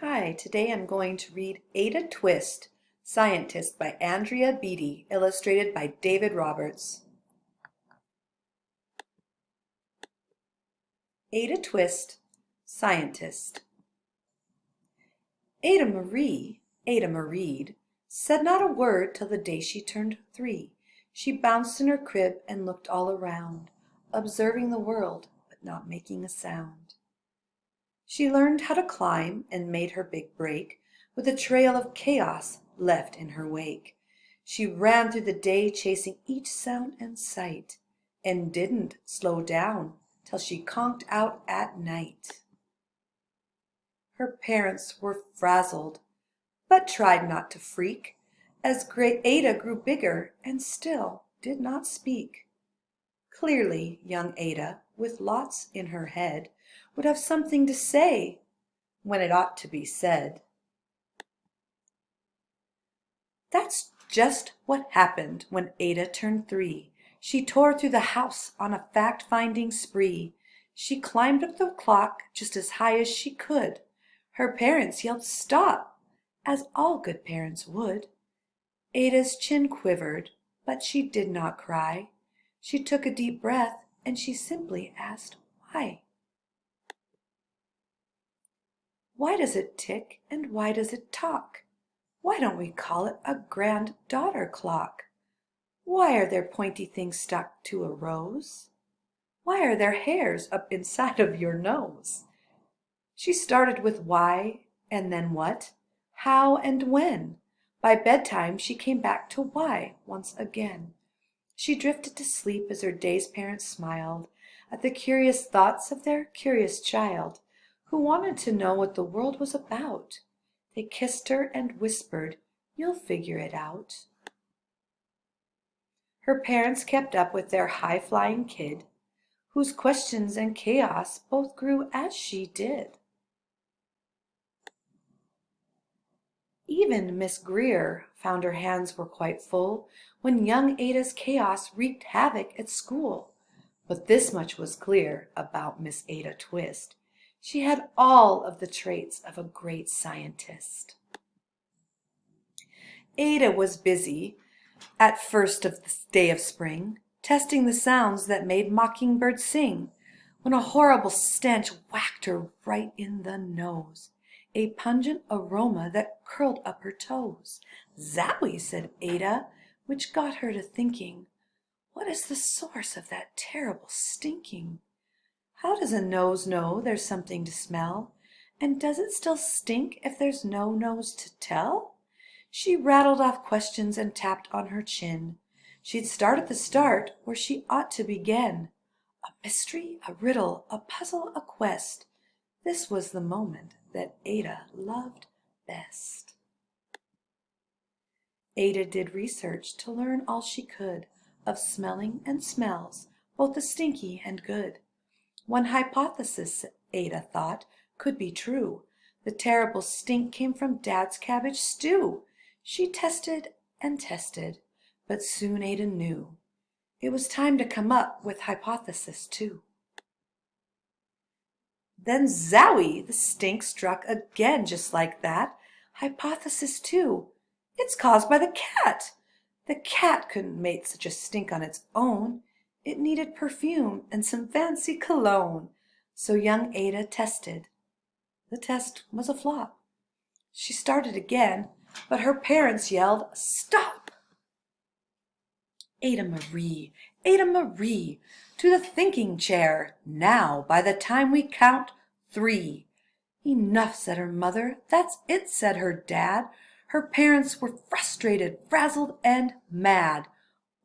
Hi, today I'm going to read Ada Twist, Scientist by Andrea Beaty, illustrated by David Roberts. Ada Twist, Scientist. Ada Marie'd, said not a word till the day she turned 3. She bounced in her crib and looked all around, observing the world, but not making a sound. She learned how to climb and made her big break, with a trail of chaos left in her wake. She ran through the day chasing each sound and sight, and didn't slow down till she conked out at night. Her parents were frazzled, but tried not to freak, as great Ada grew bigger and still did not speak. Clearly young Ada, with lots in her head, would have something to say when it ought to be said. That's just what happened when Ada turned 3. She tore through the house on a fact-finding spree. She climbed up the clock just as high as she could. Her parents yelled stop, as all good parents would. Ada's chin quivered, but she did not cry. She took a deep breath and she simply asked why. Why does it tick and why does it talk? Why don't we call it a granddaughter clock? Why are there pointy things stuck to a rose? Why are there hairs up inside of your nose? She started with why and then what, how and when. By bedtime she came back to why once again. She drifted to sleep as her dazed parents smiled at the curious thoughts of their curious child, who wanted to know what the world was about. They kissed her and whispered, "You'll figure it out." Her parents kept up with their high-flying kid, whose questions and chaos both grew as she did. Even Miss Greer found her hands were quite full when young Ada's chaos wreaked havoc at school. But this much was clear about Miss Ada Twist. She had all of the traits of a great scientist. Ada was busy at first of the day of spring, testing the sounds that made mockingbirds sing, when a horrible stench whacked her right in the nose, a pungent aroma that curled up her toes. "Zowie!" said Ada, which got her to thinking, what is the source of that terrible stinking? How does a nose know there's something to smell? And does it still stink if there's no nose to tell? She rattled off questions and tapped on her chin. She'd start at the start where she ought to begin. A mystery, a riddle, a puzzle, a quest. This was the moment that Ada loved best. Ada did research to learn all she could of smelling and smells, both the stinky and good. One hypothesis, Ada thought, could be true. The terrible stink came from Dad's cabbage stew. She tested and tested, but soon Ada knew it was time to come up with hypothesis 2. Then zowie! The stink struck again just like that. Hypothesis 2. It's caused by the cat. The cat couldn't make such a stink on its own. It needed perfume and some fancy cologne. So young Ada tested. The test was a flop. She started again, but her parents yelled, "Stop!" Ada Marie, to the thinking chair, now, by the time we count 3. "Enough," said her mother. "That's it," said her dad. Her parents were frustrated, frazzled, and mad.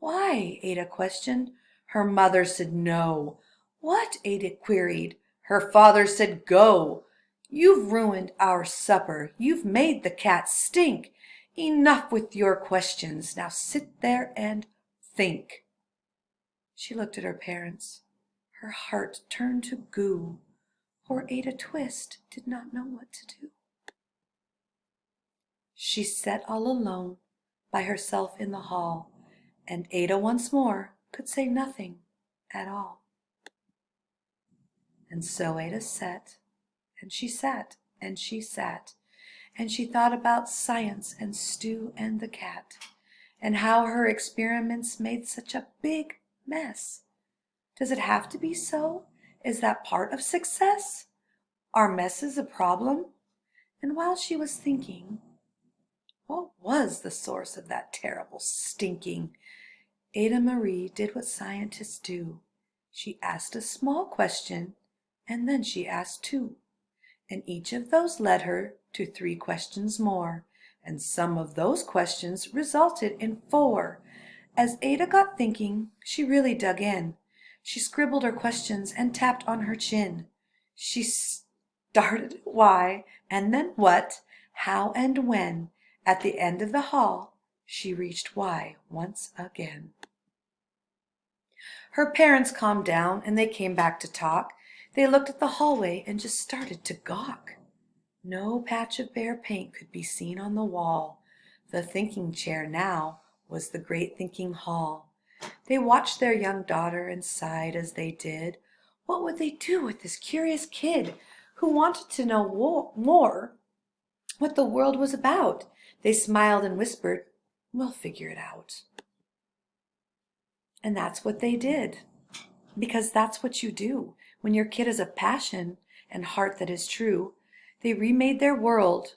"Why?" Ada questioned. Her mother said no. "What?" Ada queried. Her father said go. "You've ruined our supper. You've made the cat stink. Enough with your questions. Now sit there and think." She looked at her parents. Her heart turned to goo. Poor Ada Twist did not know what to do. She sat all alone by herself in the hall, and Ada once more could say nothing at all. And so Ada sat, and she sat, and she sat, and she thought about science and Stu and the cat, and how her experiments made such a big mess. Does it have to be so? Is that part of success? Are messes a problem? And while she was thinking, what was the source of that terrible stinking? Ada Marie did what scientists do. She asked a small question, and then she asked two. And each of those led her to 3 questions more, and some of those questions resulted in 4. As Ada got thinking, she really dug in. She scribbled her questions and tapped on her chin. She started at why, and then what, how and when. At the end of the hall, she reached why once again. Her parents calmed down and they came back to talk. They looked at the hallway and just started to gawk. No patch of bare paint could be seen on the wall. The thinking chair now was the great thinking hall. They watched their young daughter and sighed as they did. What would they do with this curious kid who wanted to know more what the world was about? They smiled and whispered, "We'll figure it out." And that's what they did, because that's what you do when your kid has a passion and heart that is true. They remade their world.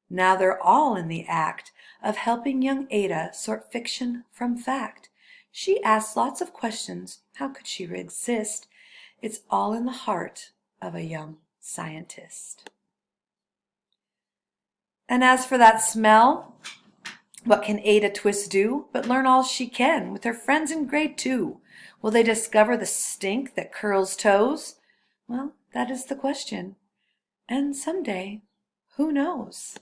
Now they're all in the act of helping young Ada sort fiction from fact. She asks lots of questions. How could she resist? It's all in the heart of a young scientist. And as for that smell, what can Ada Twist do but learn all she can with her friends in grade 2? Will they discover the stink that curls toes? Well, that is the question. And someday, who knows?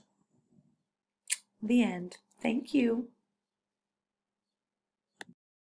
The end. Thank you.